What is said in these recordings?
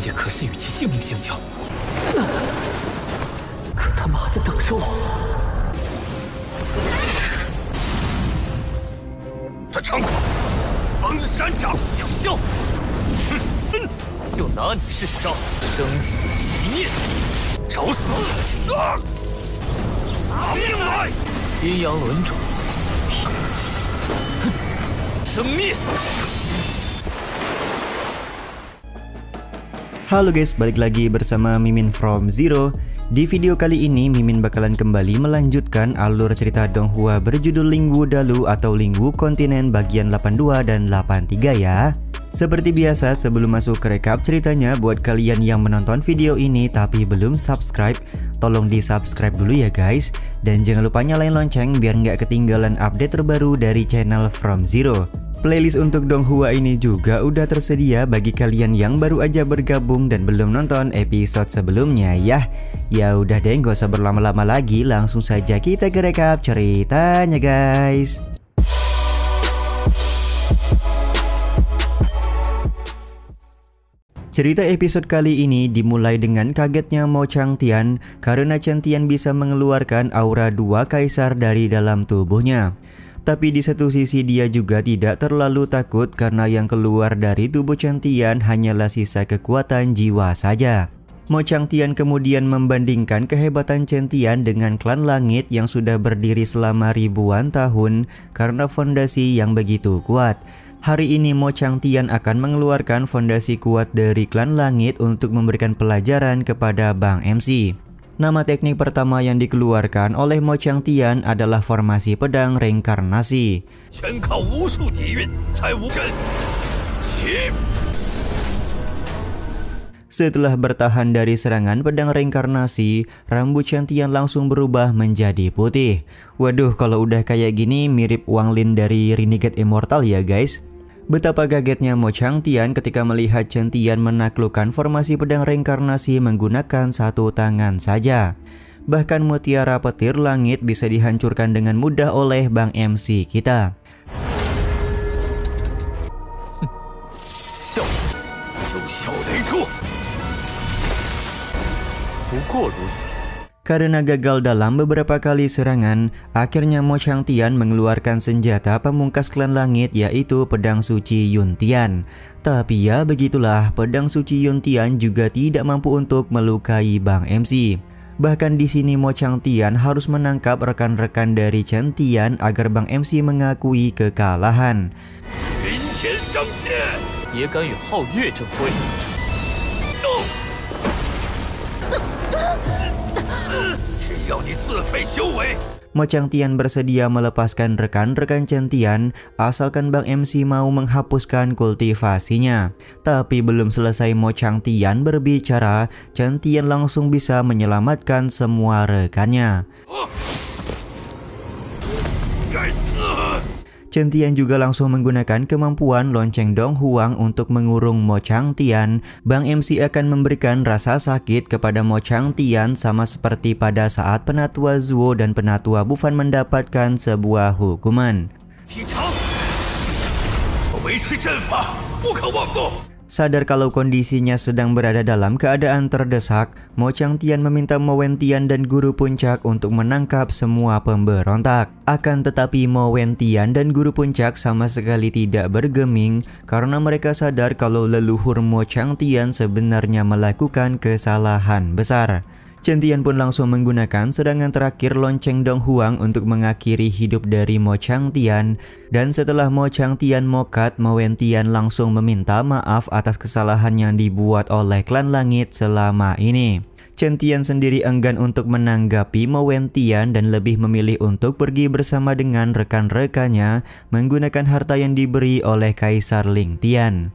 界可是与其性命相交，可他妈的等着我！他猖狂，崩山掌九霄，就拿你试试招，生死一念，找死！拿命来！阴阳轮转，生灭。 Halo guys, balik lagi bersama Mimin from Zero. Di video kali ini Mimin bakalan kembali melanjutkan alur cerita Donghua berjudul Lingwu Dalu atau Lingwu Kontinen bagian 82 dan 83 ya. Seperti biasa, sebelum masuk ke recap ceritanya, buat kalian yang menonton video ini tapi belum subscribe, tolong di subscribe dulu ya guys. Dan jangan lupa nyalain lonceng biar nggak ketinggalan update terbaru dari channel From Zero. Playlist untuk Donghua ini juga udah tersedia bagi kalian yang baru aja bergabung dan belum nonton episode sebelumnya ya. Ya udah deh, gak usah berlama-lama lagi, langsung saja kita ke recap ceritanya guys. Cerita episode kali ini dimulai dengan kagetnya Mo Changtian karena Changtian bisa mengeluarkan aura dua kaisar dari dalam tubuhnya. Tapi di satu sisi dia juga tidak terlalu takut karena yang keluar dari tubuh Changtian hanyalah sisa kekuatan jiwa saja. Mo Changtian kemudian membandingkan kehebatan Changtian dengan klan langit yang sudah berdiri selama ribuan tahun karena fondasi yang begitu kuat. Hari ini Mo Changtian akan mengeluarkan fondasi kuat dari klan langit untuk memberikan pelajaran kepada Bang MC. Nama teknik pertama yang dikeluarkan oleh Mo Changtian adalah formasi pedang reinkarnasi. Setelah bertahan dari serangan pedang reinkarnasi, rambut Changtian langsung berubah menjadi putih. Waduh, kalau udah kayak gini mirip Wang Lin dari Renegade Immortal ya guys. Betapa kagetnya Mo Changtian ketika melihat Changtian menaklukkan formasi pedang reinkarnasi menggunakan satu tangan saja. Bahkan mutiara petir langit bisa dihancurkan dengan mudah oleh Bang MC kita. Karena gagal dalam beberapa kali serangan, akhirnya Mo Changtian mengeluarkan senjata pemungkas klan langit yaitu pedang suci Yuntian. Tapi ya begitulah, pedang suci Yuntian juga tidak mampu untuk melukai Bang MC. Bahkan di sini Mo Changtian harus menangkap rekan-rekan dari Changtian agar Bang MC mengakui kekalahan. Mo Changtian bersedia melepaskan rekan-rekan Changtian asalkan Bang MC mau menghapuskan kultivasinya. Tapi belum selesai Mo Changtian berbicara, Changtian langsung bisa menyelamatkan semua rekannya. Changtian juga langsung menggunakan kemampuan lonceng Donghuang untuk mengurung Mo Changtian. Bang MC akan memberikan rasa sakit kepada Mo Changtian sama seperti pada saat Penatua Zuo dan Penatua Bufan mendapatkan sebuah hukuman. Sadar kalau kondisinya sedang berada dalam keadaan terdesak, Mo Changtian meminta Mo Wentian dan Guru Puncak untuk menangkap semua pemberontak. Akan tetapi Mo Wentian dan Guru Puncak sama sekali tidak bergeming karena mereka sadar kalau leluhur Mo Changtian sebenarnya melakukan kesalahan besar. Changtian pun langsung menggunakan serangan terakhir lonceng Donghuang untuk mengakhiri hidup dari Mo Changtian. Dan setelah Mo Changtian mokat, Mo Wentian langsung meminta maaf atas kesalahan yang dibuat oleh klan langit selama ini. Changtian sendiri enggan untuk menanggapi Mo Wentian dan lebih memilih untuk pergi bersama dengan rekan-rekannya menggunakan harta yang diberi oleh Kaisar Ling Tian.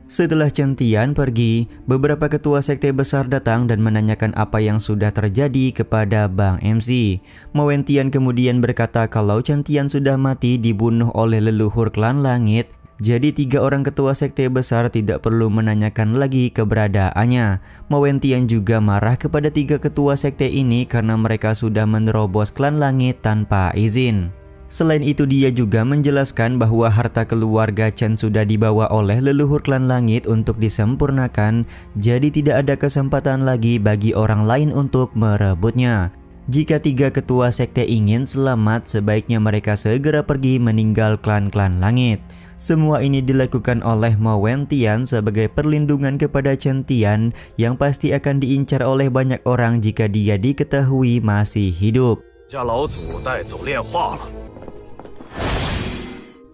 Setelah Changtian pergi, beberapa ketua sekte besar datang dan menanyakan apa yang sudah terjadi kepada Bang MC. Mo Wentian kemudian berkata kalau Changtian sudah mati dibunuh oleh leluhur klan langit. Jadi 3 orang ketua sekte besar tidak perlu menanyakan lagi keberadaannya. Mo Wentian juga marah kepada 3 ketua sekte ini karena mereka sudah menerobos klan langit tanpa izin. Selain itu dia juga menjelaskan bahwa harta keluarga Chen sudah dibawa oleh leluhur klan langit untuk disempurnakan, jadi tidak ada kesempatan lagi bagi orang lain untuk merebutnya. Jika 3 ketua sekte ingin selamat, sebaiknya mereka segera pergi meninggal klan-klan langit. Semua ini dilakukan oleh Mo Wentian sebagai perlindungan kepada Chen Tian yang pasti akan diincar oleh banyak orang jika dia diketahui masih hidup.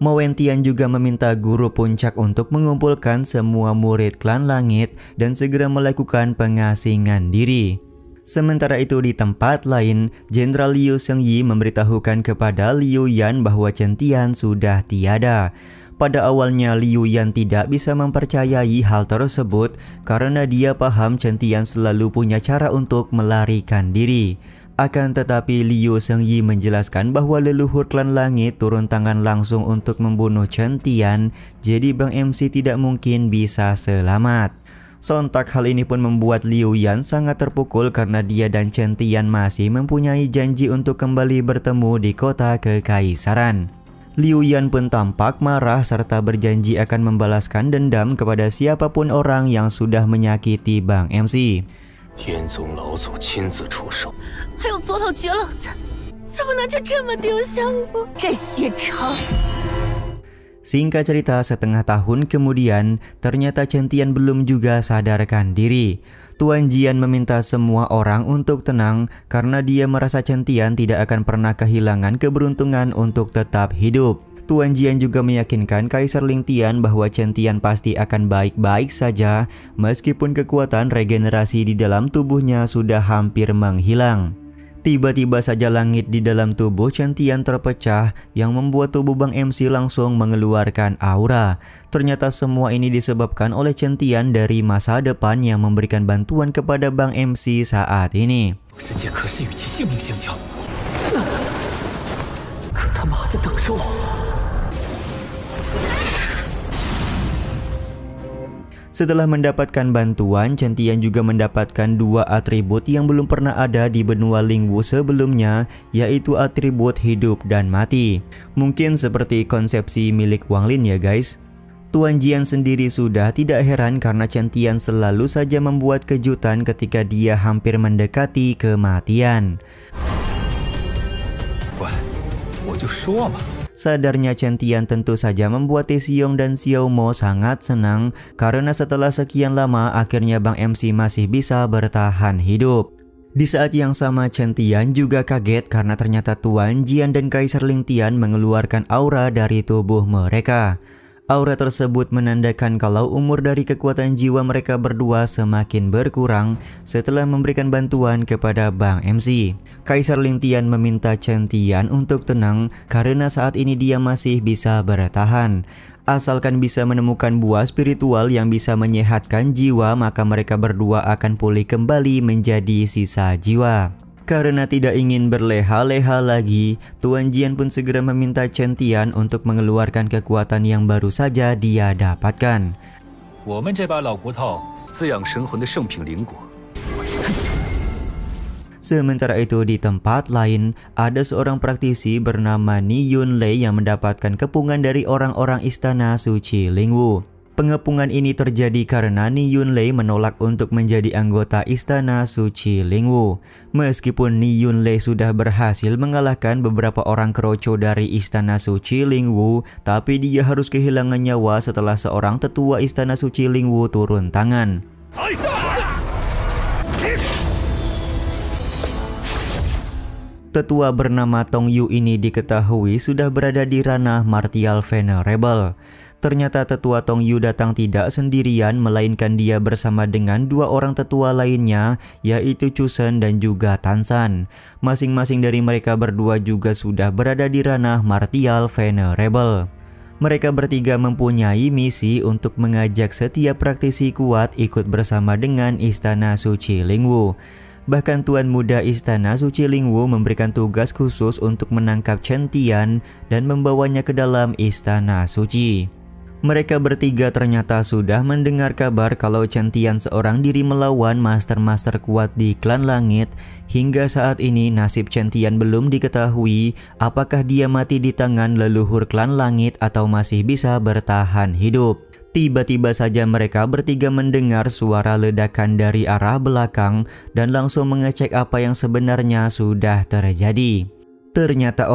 Mo Wentian juga meminta guru puncak untuk mengumpulkan semua murid klan langit dan segera melakukan pengasingan diri. Sementara itu di tempat lain, Jenderal Liu Shengyi memberitahukan kepada Liu Yan bahwa Chen Tian sudah tiada. Pada awalnya Liu Yan tidak bisa mempercayai hal tersebut karena dia paham Chen Tian selalu punya cara untuk melarikan diri. Akan tetapi Liu Shengyi menjelaskan bahwa leluhur klan langit turun tangan langsung untuk membunuh Chen Tian, jadi Bang MC tidak mungkin bisa selamat. Sontak hal ini pun membuat Liu Yan sangat terpukul karena dia dan Chen Tian masih mempunyai janji untuk kembali bertemu di kota kekaisaran. Liu Yan pun tampak marah serta berjanji akan membalaskan dendam kepada siapapun orang yang sudah menyakiti Bang MC. 天宗老祖亲自出手，还有左老绝老子，怎么能就这么丢下我？这些仇！ Singkat cerita, setengah tahun kemudian, ternyata Chen Tian belum juga sadarkan diri. Tuan Jian meminta semua orang untuk tenang karena dia merasa Chen Tian tidak akan pernah kehilangan keberuntungan untuk tetap hidup. Tuan Jian juga meyakinkan Kaisar Ling Tian bahwa Chen Tian pasti akan baik-baik saja meskipun kekuatan regenerasi di dalam tubuhnya sudah hampir menghilang. Tiba-tiba saja langit di dalam tubuh Chen Tian terpecah yang membuat tubuh Bang MC langsung mengeluarkan aura. Ternyata semua ini disebabkan oleh Chen Tian dari masa depan yang memberikan bantuan kepada Bang MC saat ini. Setelah mendapatkan bantuan, Chen Tian juga mendapatkan 2 atribut yang belum pernah ada di benua Lingwu sebelumnya, yaitu atribut hidup dan mati. Mungkin seperti konsepsi milik Wang Lin ya guys. Tuan Jian sendiri sudah tidak heran karena Chen Tian selalu saja membuat kejutan ketika dia hampir mendekati kematian. Sadarnya Chen Tian tentu saja membuat Xiong dan Xiao Mo sangat senang karena setelah sekian lama akhirnya Bang MC masih bisa bertahan hidup. Di saat yang sama Chen Tian juga kaget karena ternyata Tuan Jian dan Kaisar Ling Tian mengeluarkan aura dari tubuh mereka. Aura tersebut menandakan kalau umur dari kekuatan jiwa mereka berdua semakin berkurang setelah memberikan bantuan kepada Bang MC. Kaisar Ling Tian meminta Chen Tian untuk tenang karena saat ini dia masih bisa bertahan. Asalkan bisa menemukan buah spiritual yang bisa menyehatkan jiwa, maka mereka berdua akan pulih kembali menjadi sisa jiwa. Karena tidak ingin berleha-leha lagi, Tuan Jian pun segera meminta Chen Tian untuk mengeluarkan kekuatan yang baru saja dia dapatkan. Sementara itu di tempat lain, ada seorang praktisi bernama Ni Yunlei yang mendapatkan kepungan dari orang-orang Istana Suci Lingwu. Pengepungan ini terjadi karena Ni Yunlei menolak untuk menjadi anggota Istana Suci Lingwu. Meskipun Ni Yunlei sudah berhasil mengalahkan beberapa orang keroco dari Istana Suci Lingwu, tapi dia harus kehilangan nyawa setelah seorang tetua Istana Suci Lingwu turun tangan. Tetua bernama Tong Yu ini diketahui sudah berada di ranah Martial Venerable. Ternyata tetua Tong Yu datang tidak sendirian, melainkan dia bersama dengan 2 orang tetua lainnya, yaitu Chu Shen dan juga Tan Shan. Masing-masing dari mereka berdua juga sudah berada di ranah Martial Venerable. Mereka bertiga mempunyai misi untuk mengajak setiap praktisi kuat ikut bersama dengan Istana Suci Lingwu. Bahkan Tuan Muda Istana Suci Lingwu memberikan tugas khusus untuk menangkap Chen Tian dan membawanya ke dalam Istana Suci. Mereka bertiga ternyata sudah mendengar kabar kalau Chen Tian seorang diri melawan master-master kuat di klan langit. Hingga saat ini nasib Chen Tian belum diketahui apakah dia mati di tangan leluhur klan langit atau masih bisa bertahan hidup. Tiba-tiba saja mereka bertiga mendengar suara ledakan dari arah belakang dan langsung mengecek apa yang sebenarnya sudah terjadi. Ternyata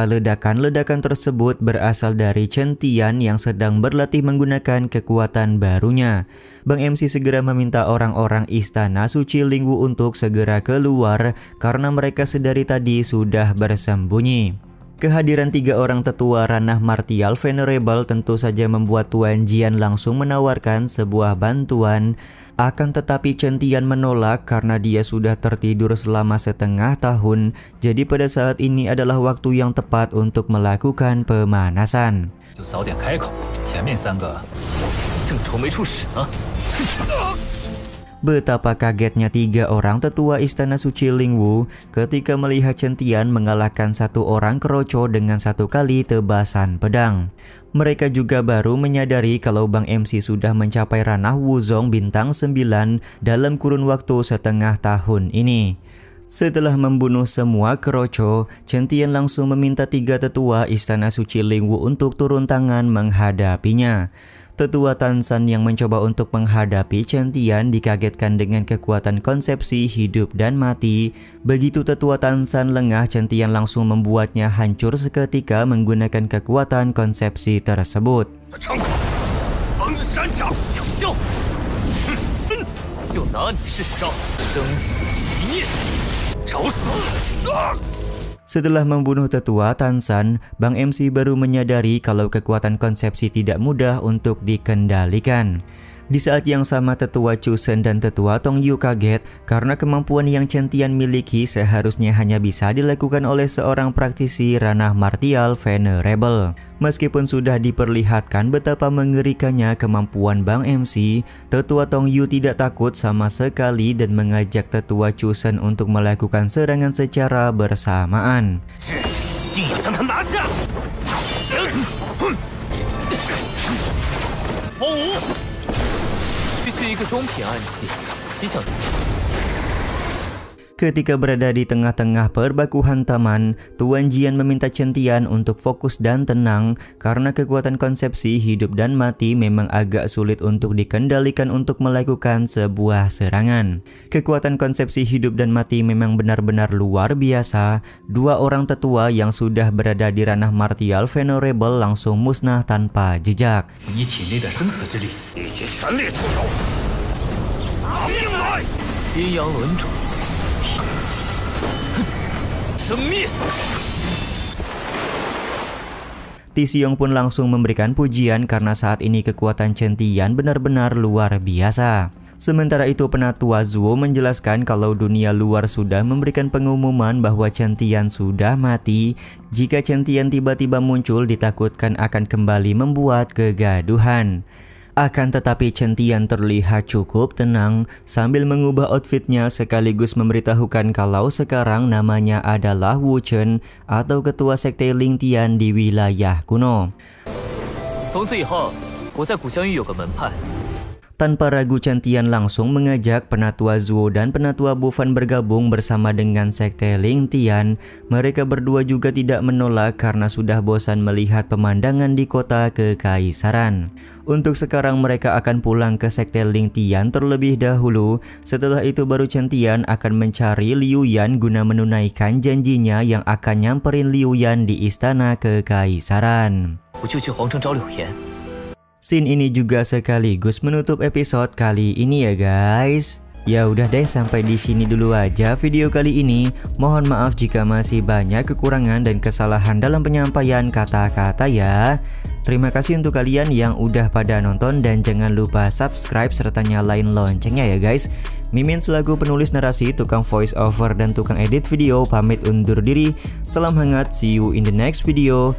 ledakan tersebut berasal dari Chen Tian yang sedang berlatih menggunakan kekuatan barunya. Bang MC segera meminta orang-orang Istana Suci Lingwu untuk segera keluar karena mereka sedari tadi sudah bersembunyi. Kehadiran 3 orang tetua ranah martial venerable tentu saja membuat Tuan Jian langsung menawarkan sebuah bantuan. Akan tetapi Chen Tian menolak karena dia sudah tertidur selama setengah tahun. Jadi pada saat ini adalah waktu yang tepat untuk melakukan pemanasan. Betapa kagetnya 3 orang tetua Istana Suci Lingwu ketika melihat Chen Tian mengalahkan 1 orang keroco dengan 1 kali tebasan pedang. Mereka juga baru menyadari kalau Bang MC sudah mencapai ranah Wuzong bintang 9 dalam kurun waktu setengah tahun ini. Setelah membunuh semua keroco, Chen Tian langsung meminta 3 tetua Istana Suci Lingwu untuk turun tangan menghadapinya. Tetua Tan San yang mencoba untuk menghadapi Chen Tian dikagetkan dengan kekuatan konsepsi hidup dan mati. Begitu Tetua Tan San lengah, Chen Tian langsung membuatnya hancur seketika menggunakan kekuatan konsepsi tersebut. Setelah membunuh tetua Tan San, Bang MC baru menyadari kalau kekuatan konsepsi tidak mudah untuk dikendalikan. Di saat yang sama tetua Chu Shen dan tetua Tong Yu kaget karena kemampuan yang Chen Tian miliki seharusnya hanya bisa dilakukan oleh seorang praktisi ranah martial venerable. Meskipun sudah diperlihatkan betapa mengerikannya kemampuan Bang MC, tetua Tong Yu tidak takut sama sekali dan mengajak tetua Chu Shen untuk melakukan serangan secara bersamaan. Ketika berada di tengah-tengah perbakuhan taman, Tuan Jian meminta Chen Tian untuk fokus dan tenang karena kekuatan konsepsi hidup dan mati memang agak sulit untuk dikendalikan untuk melakukan sebuah serangan. Kekuatan konsepsi hidup dan mati memang benar-benar luar biasa. 2 orang tetua yang sudah berada di ranah martial venerable langsung musnah tanpa jejak. Ti Xiong pun langsung memberikan pujian karena saat ini kekuatan Chen Tian benar-benar luar biasa. Sementara itu Penatua Zuo menjelaskan kalau dunia luar sudah memberikan pengumuman bahwa Chen Tian sudah mati. Jika Chen Tian tiba-tiba muncul ditakutkan akan kembali membuat kegaduhan. Akan tetapi Chen Tian terlihat cukup tenang sambil mengubah outfitnya sekaligus memberitahukan kalau sekarang namanya adalah Wu Chen atau ketua sekte Ling Tian di wilayah kuno. Tanpa ragu Chen Tian langsung mengajak Penatua Zuo dan Penatua Bufan bergabung bersama dengan sekte Ling Tian. Mereka berdua juga tidak menolak karena sudah bosan melihat pemandangan di kota kekaisaran. Untuk sekarang mereka akan pulang ke sekte Ling Tian terlebih dahulu. Setelah itu baru Chen Tian akan mencari Liu Yan guna menunaikan janjinya yang akan nyamperin Liu Yan di istana kekaisaran. Scene ini juga sekaligus menutup episode kali ini ya guys. Ya udah deh, sampai di sini dulu aja video kali ini. Mohon maaf jika masih banyak kekurangan dan kesalahan dalam penyampaian kata-kata ya. Terima kasih untuk kalian yang udah pada nonton dan jangan lupa subscribe serta nyalain loncengnya ya guys. Mimin selaku penulis narasi, tukang voice over dan tukang edit video pamit undur diri. Salam hangat, see you in the next video.